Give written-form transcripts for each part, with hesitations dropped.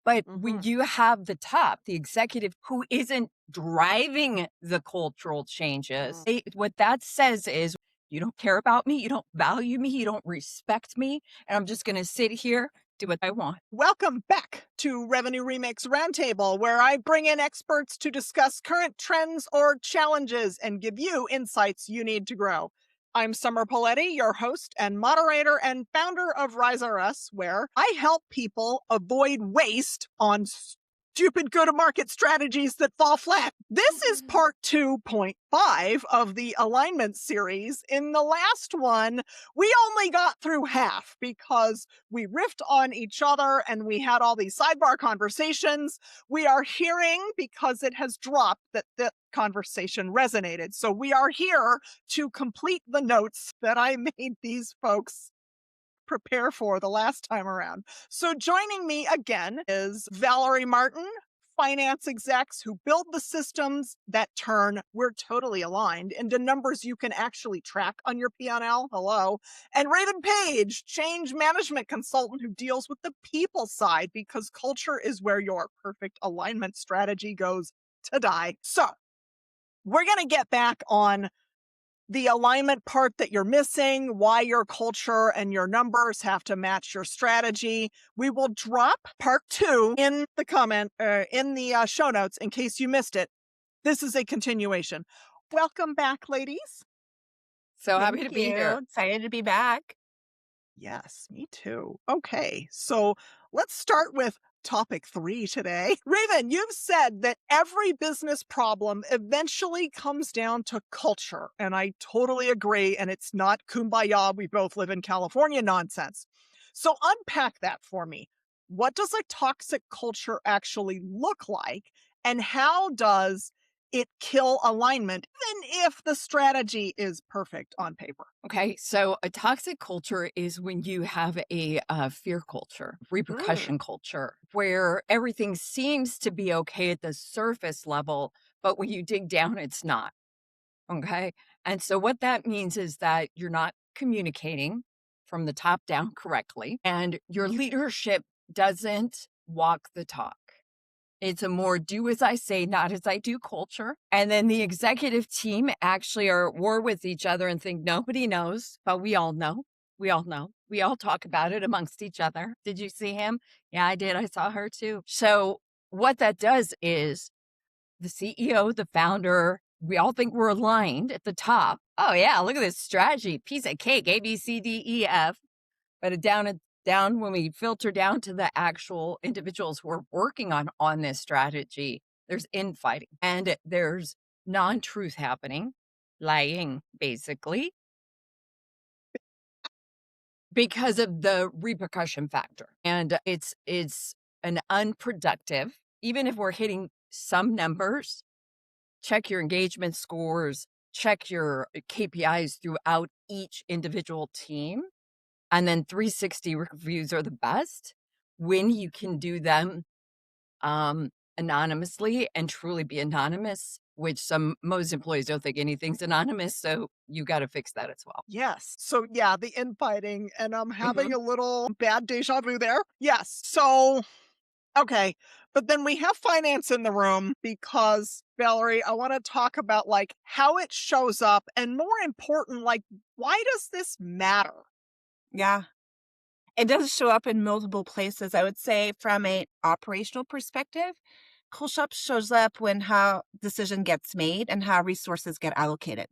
But when Mhm. you have the top, the executive who isn't driving the cultural changes, Mm. what that says is, you don't care about me, you don't value me, you don't respect me, and I'm just going to sit here, do what I want. Welcome back to Revenue Remix Roundtable, where I bring in experts to discuss current trends or challenges and give you insights you need to grow. I'm Summer Poletti, your host and moderator and founder of Rise R Us, where I help people avoid waste on stupid go to market strategies that fall flat. This is part 2.5 of the alignment series. In the last one, we only got through half because we riffed on each other and we had all these sidebar conversations. We are hearing, because it has dropped, that the conversation resonated. So we are here to complete the notes that I made these folks prepare for the last time around. So joining me again is Valerie Martin, finance execs who build the systems that turn "we're totally aligned" into numbers you can actually track on your P&L. Hello. And Raven Page, change management consultant who deals with the people side, because culture is where your perfect alignment strategy goes to die. So we're going to get back on the alignment part that you're missing, why your culture and your numbers have to match your strategy. We will drop part 2 in the show notes in case you missed it. This is a continuation. Welcome back, ladies. So happy Thank to be you. here. Excited to be back. Yes, me too. Okay, so let's start with topic 3 today. Raven, you've said that every business problem eventually comes down to culture, and I totally agree. And it's not kumbaya, we both live in California nonsense. So unpack that for me. What does a toxic culture actually look like, and how does it kill alignment, even if the strategy is perfect on paper? Okay, so a toxic culture is when you have a fear culture, Mm. repercussion culture, where everything seems to be okay at the surface level, but when you dig down, it's not. Okay. And so what that means is that you're not communicating from the top down correctly, and your leadership doesn't walk the talk. It's a more do as I say, not as I do culture. And then the executive team actually are at war with each other and think nobody knows, but we all know. We all know. We all talk about it amongst each other. Did you see him? Yeah, I did. I saw her too. So what that does is the CEO, the founder, we all think we're aligned at the top. Oh yeah, look at this strategy, piece of cake, A, B, C, D, E, F. But down when we filter down to the actual individuals who are working on this strategy, there's infighting and there's non-truth happening, lying basically, because of the repercussion factor. And it's an unproductive, even if we're hitting some numbers, check your engagement scores, check your KPIs throughout each individual team. And then 360 reviews are the best when you can do them anonymously and truly be anonymous, which most employees don't think anything's anonymous. So you got to fix that as well. Yes. So yeah, the infighting, and I'm having Mhm. a little bad deja vu there. Yes. So okay. But then we have finance in the room because, Valerie, I want to talk about like how it shows up, and more important, like, why does this matter? Yeah. It does show up in multiple places. I would say from an operational perspective, Cool Shop shows up when how decision gets made and how resources get allocated.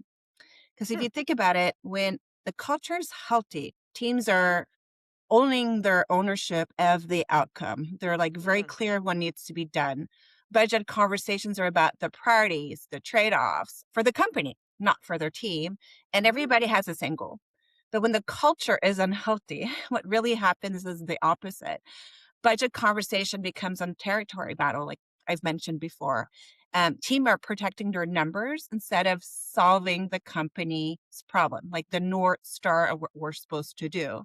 Because if Hmm. you think about it, when the culture is healthy, teams are owning their ownership of the outcome. They're like very Mm. clear what needs to be done. Budget conversations are about the priorities, the trade-offs for the company, not for their team. And Mm. everybody has the same goal. But when the culture is unhealthy, what really happens is the opposite. Budget conversation becomes a territory battle, like I've mentioned before. Team are protecting their numbers instead of solving the company's problem, like the North Star of what we're supposed to do.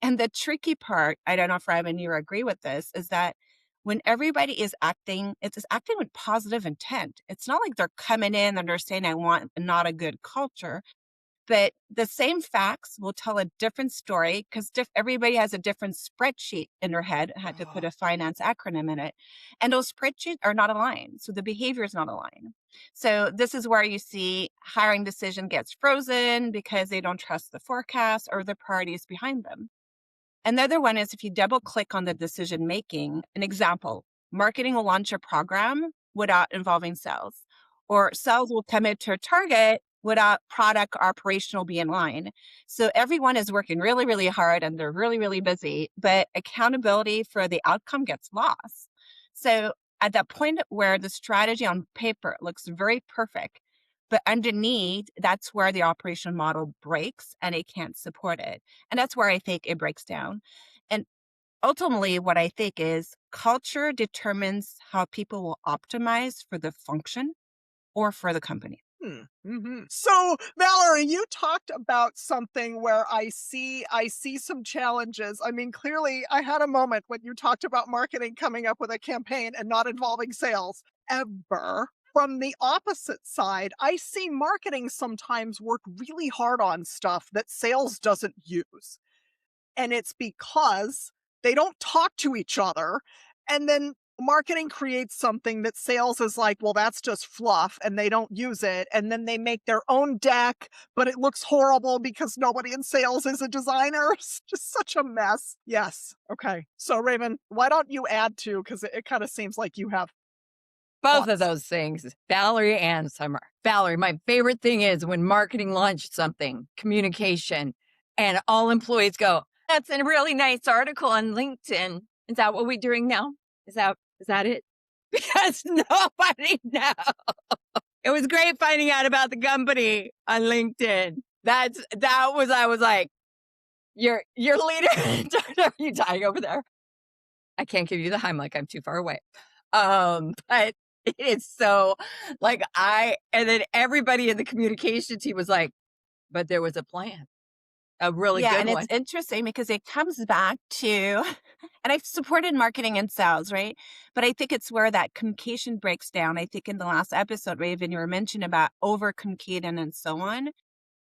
And the tricky part, I don't know if Ryan and you agree with this, is that when everybody is acting, it's acting with positive intent. It's not like they're coming in and they're saying, I want not a good culture. But the same facts will tell a different story because everybody has a different spreadsheet in their head. I had to put Oh, a finance acronym in it. And those spreadsheets are not aligned. So the behavior is not aligned. So this is where you see hiring decision gets frozen because they don't trust the forecast or the priorities behind them. Another one is if you double click on the decision making, an example, marketing will launch a program without involving sales, or sales will commit to a target without product or operational be in line. So everyone is working really, really hard and they're really, really busy, but accountability for the outcome gets lost. So at that point where the strategy on paper looks very perfect, but underneath, that's where the operation model breaks and it can't support it. And that's where I think it breaks down. And ultimately, what I think is culture determines how people will optimize for the function or for the company. So, Valerie, you talked about something where I see some challenges. I mean, clearly, I had a moment when you talked about marketing coming up with a campaign and not involving sales ever. From the opposite side, I see marketing sometimes work really hard on stuff that sales doesn't use. And it's because they don't talk to each other. And then marketing creates something that sales is like, well, that's just fluff and they don't use it. And then they make their own deck, but it looks horrible because nobody in sales is a designer. It's just such a mess. Yes. Okay. So, Raven, why don't you add to? Because it kind of seems like you have Both of thoughts. those things, Valerie and Summer. Valerie, my favorite thing is when marketing launched something, communication, and all employees go, "That's a really nice article on LinkedIn. Is that what we're doing now? Is that it?" Because nobody knows. It was great finding out about the company on LinkedIn. I was like, your leader. Are you dying over there? I can't give you the Heimlich. I'm too far away. But it is so like and then everybody in the communication team was like, but there was a plan, a really Yeah, good and it's one. interesting because it comes back to, and I've supported marketing and sales, right? But I think it's where that communication breaks down. I think in the last episode, Raven, you were mentioning about over communicating and so on.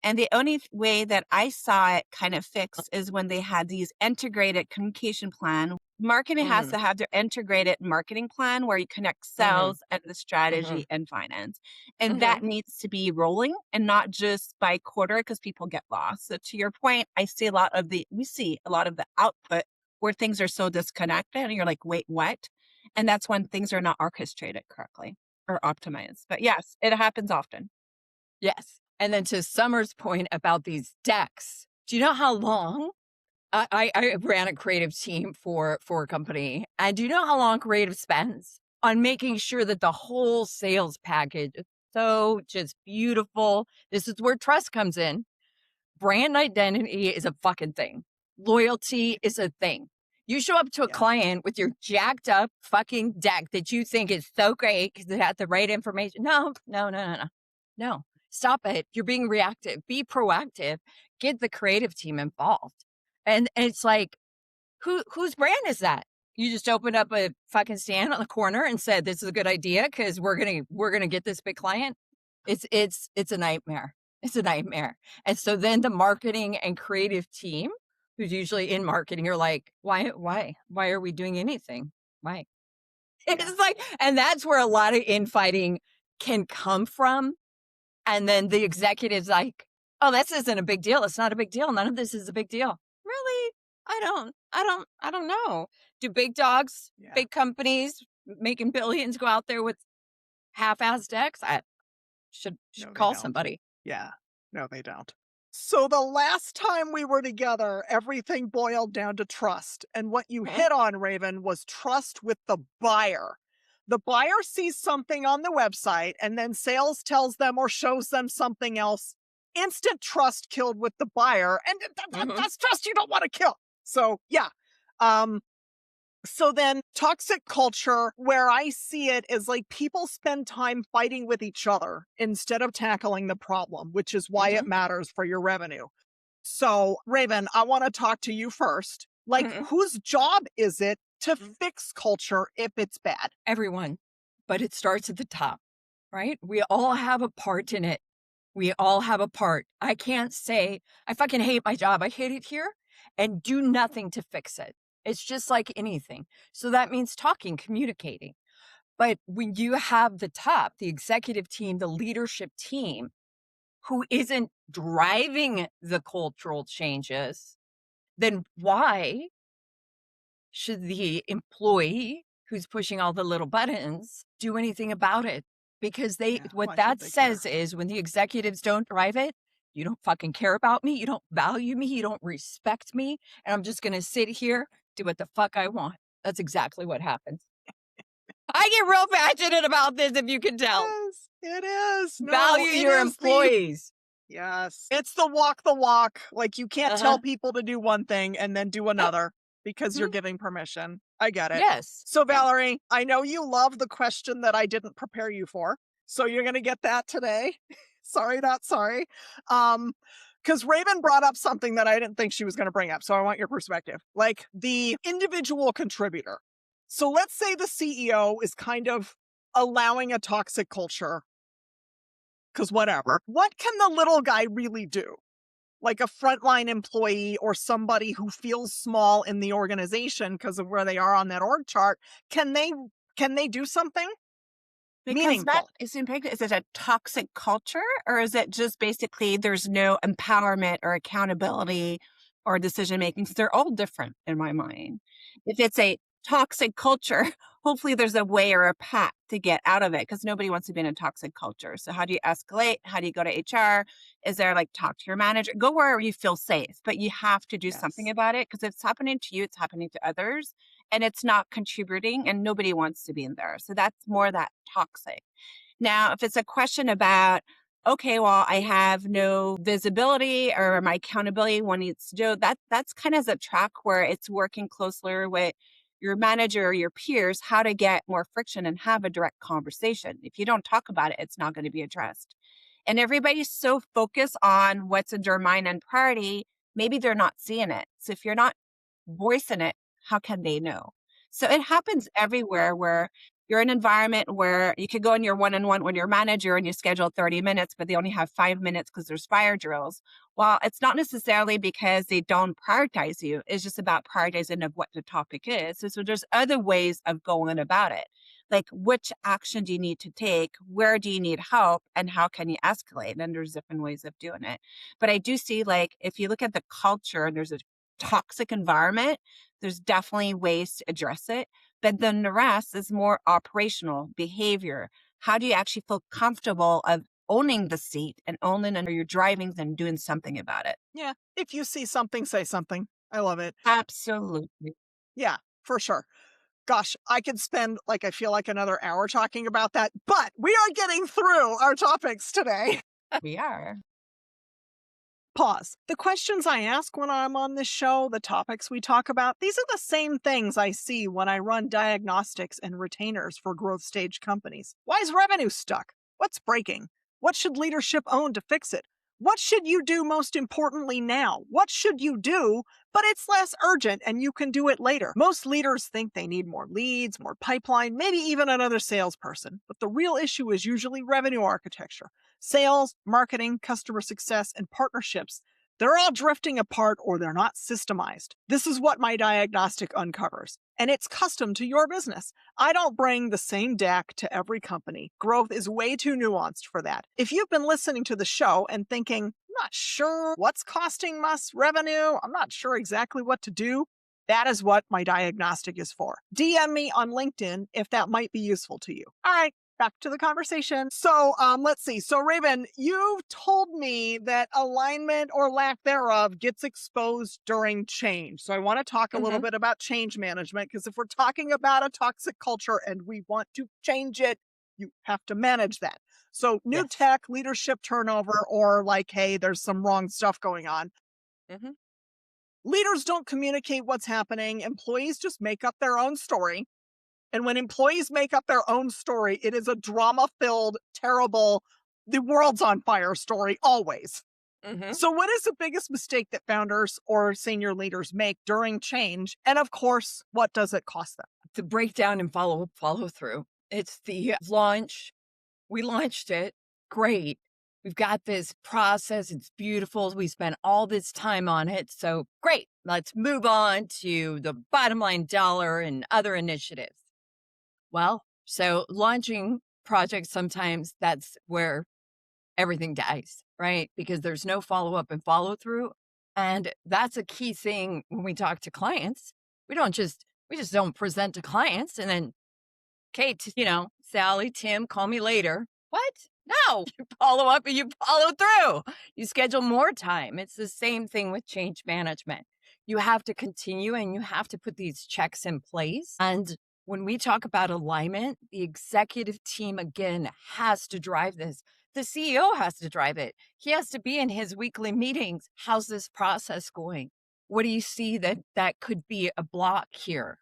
And the only way that I saw it kind of fixed is when they had these integrated communication plan. Marketing has Mm, to have their integrated marketing plan where you connect hmm sales and the hmm strategy and finance. And hmm that needs to be rolling and not just by quarter because people get lost. So to your point, we see a lot of the output where things are so disconnected and you're like, wait, what? And that's when things are not orchestrated correctly or optimized. But yes, it happens often. Yes. And then to Summer's point about these decks, do you know how long I ran a creative team for a company? And do you know how long creative spends on making sure that the whole sales package is so just beautiful? This is where trust comes in. Brand identity is a fucking thing. Loyalty is a thing. You show up to a Yeah. client with your jacked up fucking deck that you think is so great because it has the right information. No, no, no, no, no. No, stop it. You're being reactive. Be proactive. Get the creative team involved. And it's like, whose brand is that? You just opened up a fucking stand on the corner and said this is a good idea because we're gonna get this big client. It's a nightmare. It's a nightmare. And so then the marketing and creative team, who's usually in marketing, are like, why are we doing anything? Why? Yeah. It's like, and that's where a lot of infighting can come from. And then the executive's like, oh, this isn't a big deal. It's not a big deal. None of this is a big deal. Really? I don't know. Do big dogs, Yeah. big companies making billions go out there with half-assed decks? I should No, they call don't. somebody. Yeah. No, they don't. So the last time we were together, everything boiled down to trust. And what you Mhm, hit on, Raven, was trust with the buyer. The buyer sees something on the website and then sales tells them or shows them something else. Instant trust killed with the buyer. And mhm, that's trust you don't want to kill. So, yeah. Um, so then toxic culture, where I see it, is like people spend time fighting with each other instead of tackling the problem, which is why it mhm, matters for your revenue. So, Raven, I want to talk to you first. Like, mhm. whose job is it to fix culture if it's bad? Everyone, but it starts at the top, right? We all have a part in it. We all have a part. I can't say, I fucking hate my job. I hate it here and do nothing to fix it. It's just like anything. So that means talking, communicating. But when you have the top, the executive team, the leadership team, who isn't driving the cultural changes, then why should the employee who's pushing all the little buttons do anything about it? Because Yeah, what why should that they care? says is when the executives don't drive it, you don't fucking care about me, you don't value me, you don't respect me, and I'm just gonna sit here, do what the fuck I want. That's exactly what happens. I get real passionate about this, if you can tell. Yes, it is. No, Value it your is the employees. yes. It's the walk. Like, you can't tell Uh-huh. people to do one thing and then do Yep. another because you're Mhm. giving permission. I get it. Yes. So, Yeah. Valerie, I know you love the question that I didn't prepare you for. So you're gonna get that today. Sorry, not sorry. Because Raven brought up something that I didn't think she was gonna bring up. So I want your perspective. Like the individual contributor. So let's say the CEO is kind of allowing a toxic culture because whatever. What can the little guy really do? Like a frontline employee or somebody who feels small in the organization because of where they are on that org chart, can they do something Because that meaningful? is impacted. Is it a toxic culture, or is it just basically there's no empowerment or accountability or decision making? So they're all different in my mind. If it's a toxic culture, hopefully there's a way or a path to get out of it because nobody wants to be in a toxic culture. So how do you escalate? How do you go to HR? Is there like talk to your manager? Go where you feel safe, but you have to do something Yes. about it because if it's happening to you, it's happening to others and it's not contributing and nobody wants to be in there. So that's more that toxic. Now, if it's a question about, okay, well, I have no visibility or my accountability, one needs to do that's kind of a track where it's working closely with your manager or your peers, how to get more friction and have a direct conversation. If you don't talk about it, it's not going to be addressed. And everybody's so focused on what's in their mind and priority, maybe they're not seeing it. So if you're not voicing it, how can they know? So it happens everywhere where you're in an environment where you could go in your one-on-one with your manager and you schedule 30 minutes, but they only have 5 minutes because there's fire drills. Well, it's not necessarily because they don't prioritize you. It's just about prioritizing of what the topic is. So there's other ways of going about it. Like which action do you need to take? Where do you need help? And how can you escalate? And there's different ways of doing it. But I do see like if you look at the culture and there's a toxic environment, there's definitely ways to address it. But then the rest is more operational behavior. How do you actually feel comfortable of owning the seat and owning under your driving and doing something about it? Yeah. If you see something, say something. I love it. Absolutely. Yeah, for sure. Gosh, I could spend like I feel like another hour talking about that, but we are getting through our topics today. We are. Pause. The questions I ask when I'm on this show, the topics we talk about, these are the same things I see when I run diagnostics and retainers for growth stage companies. Why is revenue stuck? What's breaking? What should leadership own to fix it? What should you do most importantly now? What should you do, but it's less urgent and you can do it later? Most leaders think they need more leads, more pipeline, maybe even another salesperson. But the real issue is usually revenue architecture. Sales, marketing, customer success, and partnerships, they're all drifting apart or they're not systemized. This is what my diagnostic uncovers, and it's custom to your business. I don't bring the same deck to every company. Growth is way too nuanced for that. If you've been listening to the show and thinking, I'm not sure what's costing us revenue, I'm not sure exactly what to do, that is what my diagnostic is for. DM me on LinkedIn if that might be useful to you. All right, back to the conversation. So let's see. So Raven, you've told me that alignment or lack thereof gets exposed during change. So I want to talk a little Mhm. bit about change management because if we're talking about a toxic culture and we want to change it, you have to manage that. So new Yes. tech, leadership turnover, or like, hey, there's some wrong stuff going on. Mhm. Leaders don't communicate what's happening. Employees just make up their own story. And when employees make up their own story, it is a drama filled, terrible, the world's on fire story always. Mhm. So, what is the biggest mistake that founders or senior leaders make during change? And of course, what does it cost them? The breakdown and follow through. It's the launch. We launched it. Great. We've got this process. It's beautiful. We spent all this time on it. So great. Let's move on to the bottom line dollar and other initiatives. Well, so launching projects, sometimes that's where everything dies, right? Because there's no follow up and follow through. And that's a key thing when we talk to clients. We just don't present to clients and then Kate, Sally, Tim, call me later. What? No, you follow up and you follow through. You schedule more time. It's the same thing with change management. You have to continue and you have to put these checks in place. And when we talk about alignment, the executive team again has to drive this. The CEO has to drive it. He has to be in his weekly meetings. How's this process going? What do you see that could be a block here?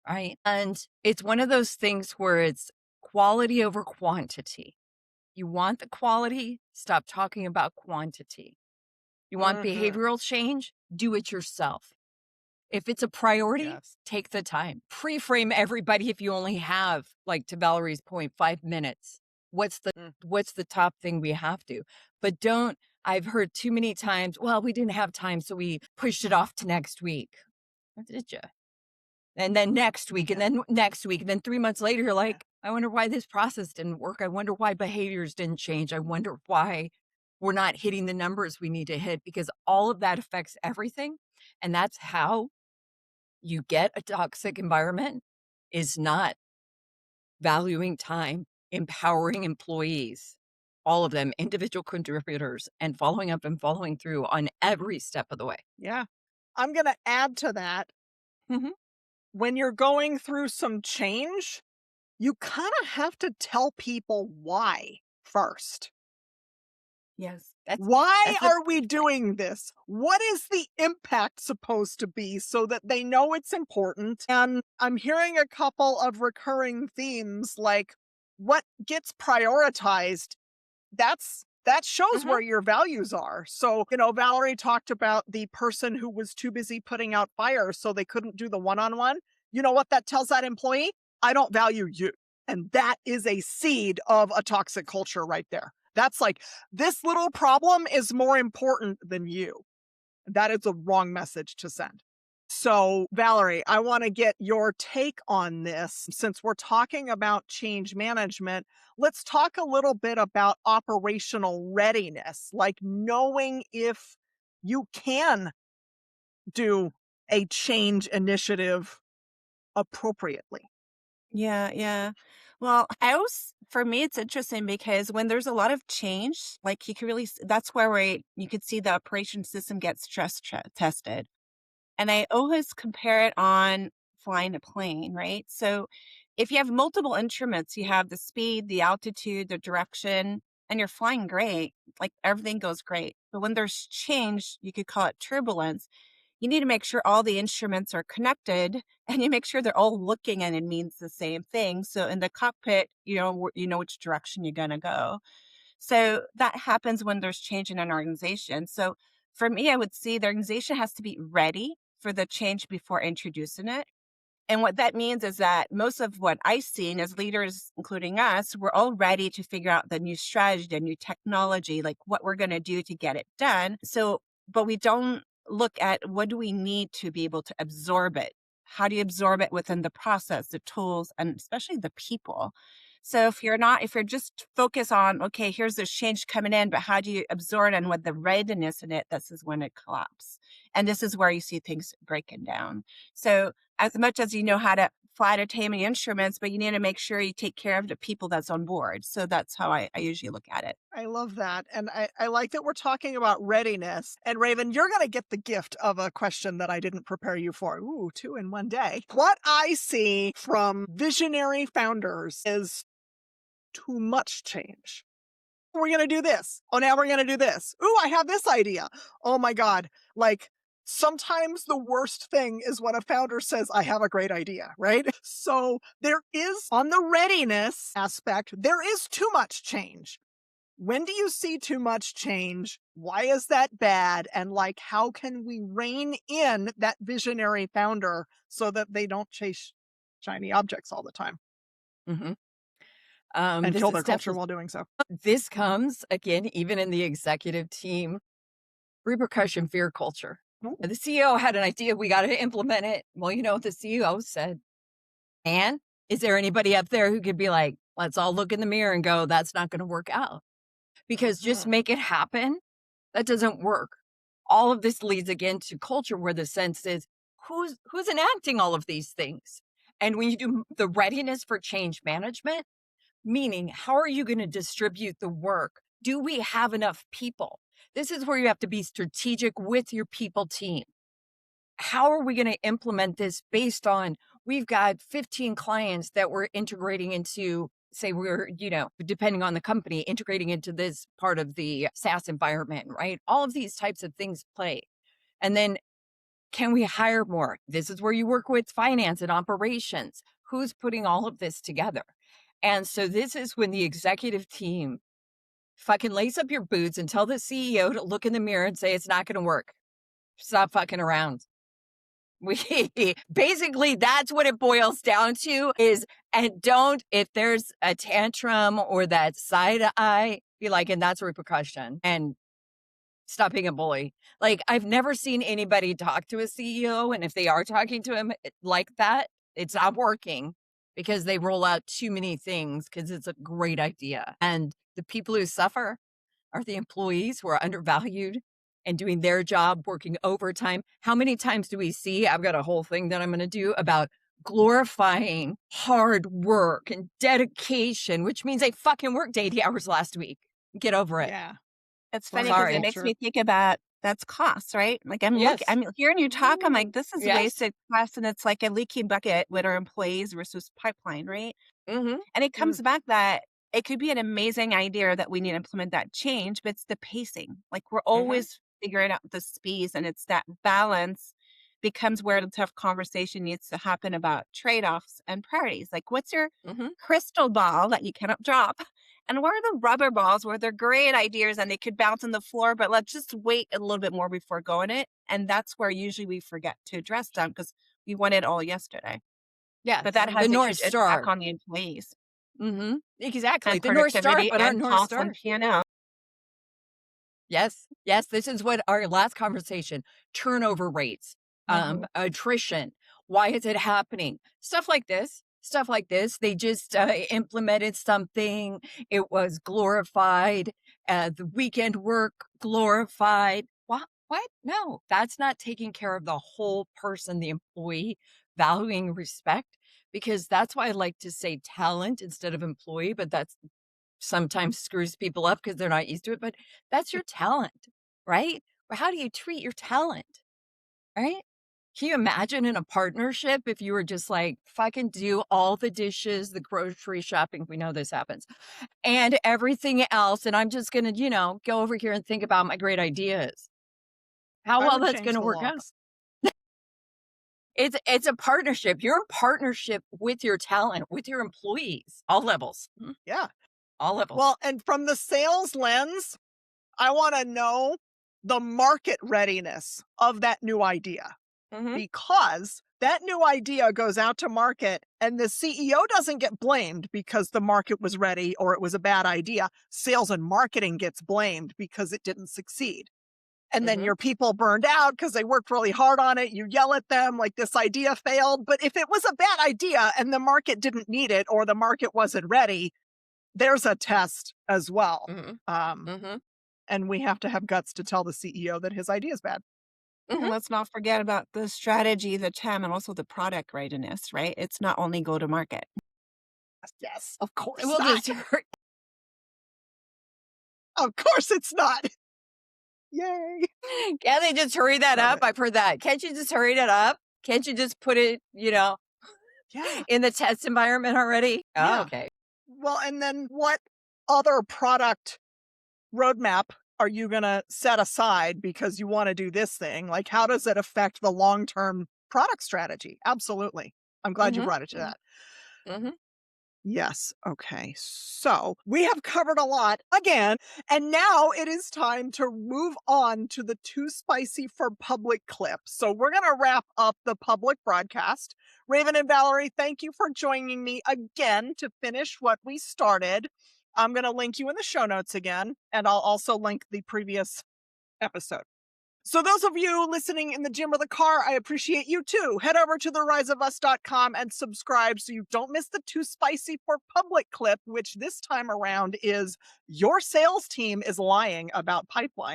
Right. And it's one of those things where it's quality over quantity. You want the quality, stop talking about quantity. You want Mm-hmm. behavioral change, do it yourself. If it's a priority, Yes. take the time. Pre-frame everybody if you only have, like to Valerie's point, 5 minutes. What's the Mm. what's the top thing we have to? But don't, I've heard too many times, well, we didn't have time, so we pushed it off to next week. Or did you? And then next week, and then next week, and then 3 months later, you're like, I wonder why this process didn't work. I wonder why behaviors didn't change. I wonder why we're not hitting the numbers we need to hit, because all of that affects everything. And that's how you get a toxic environment, is not valuing time, empowering employees, all of them, individual contributors, and following up and following through on every step of the way. Yeah. I'm going to add to that. Mhm. When you're going through some change, you kind of have to tell people why first. Yes. Why That's a are we doing this? What is the impact supposed to be so that they know it's important? And I'm hearing a couple of recurring themes like what gets prioritized, that shows Mhm. where your values are. So, Valerie talked about the person who was too busy putting out fires so they couldn't do the one-on-one. You know what that tells that employee? I don't value you. And that is a seed of a toxic culture right there. That's like, this little problem is more important than you. That is a wrong message to send. So, Valerie, I want to get your take on this. Since we're talking about change management, let's talk a little bit about operational readiness, like knowing if you can do a change initiative appropriately. Yeah, yeah. Well, for me, it's interesting because when there's a lot of change, like you can really, that's where you could see the operation system get tested. And I always compare it on flying a plane, right? So if you have multiple instruments, you have the speed, the altitude, the direction, and you're flying great, like everything goes great. But when there's change, you could call it turbulence. You need to make sure all the instruments are connected and you make sure they're all looking and it means the same thing. So in the cockpit, you know which direction you're going to go. So that happens when there's change in an organization. So for me, I would say the organization has to be ready for the change before introducing it. And what that means is that most of what I've seen as leaders, including us, we're all ready to figure out the new strategy, the new technology, like what we're going to do to get it done. So, but we don't look at what do we need to be able to absorb it? How do you absorb it within the process, the tools, and especially the people? So if you're just focused on, okay, here's this change coming in, but how do you absorb it and with the readiness in it, this is when it collapses. And this is where you see things breaking down. So as much as you know how to fly to tame the instruments, but you need to make sure you take care of the people that's on board. So that's how I usually look at it. I love that. And I like that we're talking about readiness. And Raven, you're going to get the gift of a question that I didn't prepare you for. Ooh, two in one day. What I see from visionary founders is too much change. We're going to do this. Oh, now we're going to do this. Ooh, I have this idea. Oh my God. Like, sometimes the worst thing is when a founder says, I have a great idea, right? So there is, on the readiness aspect, there is too much change. When do you see too much change? Why is that bad? And like, how can we rein in that visionary founder so that they don't chase shiny objects all the time? Mhm. And This kill is their culture definitely while doing so. this comes, again, even in the executive team, repercussion fear culture. Ooh. The CEO had an idea, we gotta implement it. Well, you know what the CEO said? "And, is there anybody up there who could be like, 'Let's all look in the mirror and go, that's not gonna work out.'" Because just Mhm. make it happen, that doesn't work. All of this leads again to culture where the sense is, who's enacting all of these things? And when you do the readiness for change management, meaning how are you gonna distribute the work? Do we have enough people? This is where you have to be strategic with your people team. How are we going to implement this based on we've got 15 clients that we're integrating into, say we're, depending on the company, integrating into this part of the SaaS environment, right? All of these types of things play. And then can we hire more? This is where you work with finance and operations. Who's putting all of this together? And so this is when the executive team fucking lace up your boots and tell the CEO to look in the mirror and say, it's not going to work. Stop fucking around. We basically that's what it boils down to is, and don't, if there's a tantrum or that side eye, be like, and that's repercussion and stop being a bully. Like, I've never seen anybody talk to a CEO, and if they are talking to him like that, it's not working because they roll out too many things because it's a great idea. And the people who suffer are the employees who are undervalued and doing their job, working overtime. How many times do we see? I've got a whole thing that I'm going to do about glorifying hard work and dedication, which means I fucking worked 80 hours last week. Get over it. Yeah. It's funny Burnout because it Sorry. makes culture. me think about that's costs, right? Like Yes. I'm hearing you talk, I'm like, this is Yes. wasted cost, and it's like a leaky bucket with our employees versus pipeline, right? Mm-hmm. And it comes back that it could be an amazing idea that we need to implement that change, but it's the pacing. Like we're Mm-hmm. always figuring out the speeds, and it's that balance becomes where the tough conversation needs to happen about trade-offs and priorities. Like what's your Mm-hmm. crystal ball that you cannot drop? And what are the rubber balls where they're great ideas and they could bounce on the floor, but let's just wait a little bit more before going it. And that's where usually we forget to address them because we want it all yesterday. But Yes. that Mhm. The has a North huge impact Star. on the employees Mm-hmm. Exactly. and The North Star, productivity but our and North pulse and Star. P&L. Yes, yes, this is what our last conversation, turnover rates, Mhm. attrition, why is it happening? Stuff like this, stuff like this. They just implemented something, it was glorified, the weekend work glorified. What? What? No, that's not taking care of the whole person, the employee, valuing respect, because that's why I like to say talent instead of employee, but that's sometimes screws people up because they're not used to it, but that's your talent, right? But how do you treat your talent, right? Can you imagine in a partnership if you were just like, fucking do all the dishes, the grocery shopping? We know this happens, and everything else. And I'm just going to, go over here and think about my great ideas. How I well would that's going change to the work out. locks. It's a partnership. You're in partnership with your talent, with your employees, all levels, Yeah. all levels. Well, and from the sales lens, I want to know the market readiness of that new idea Mhm. because that new idea goes out to market and the CEO doesn't get blamed because the market was ready or it was a bad idea. Sales and marketing gets blamed because it didn't succeed. And then Mhm. your people burned out because they worked really hard on it. You yell at them like this idea failed. But if it was a bad idea and the market didn't need it or the market wasn't ready, there's a test as well. Mhm. Um, Mhm. and we have to have guts to tell the CEO that his idea is bad. And Mhm. let's not forget about the strategy, the TAM, and also the product readiness, right? It's not only go to market. Yes, of course We'll not. just hurt. Of course it's not. Yay. Can't they just hurry that Love up? it. I've heard that. Can't you just hurry that up? Can't you just put it, Yeah. in the test environment already? Oh, Yeah. okay. Well, and then what other product roadmap are you going to set aside because you want to do this thing? Like, how does it affect the long term product strategy? Absolutely. I'm glad you Mhm. brought it to Mhm. that. Mhm. Yes. Okay. So we have covered a lot again, and now it is time to move on to the too spicy for public clip. So we're going to wrap up the public broadcast. Raven and Valerie, thank you for joining me again to finish what we started. I'm going to link you in the show notes again, and I'll also link the previous episode. So those of you listening in the gym or the car, I appreciate you too. Head over to theriseofus.com and subscribe so you don't miss the too spicy for public clip, which this time around is your sales team is lying about pipeline.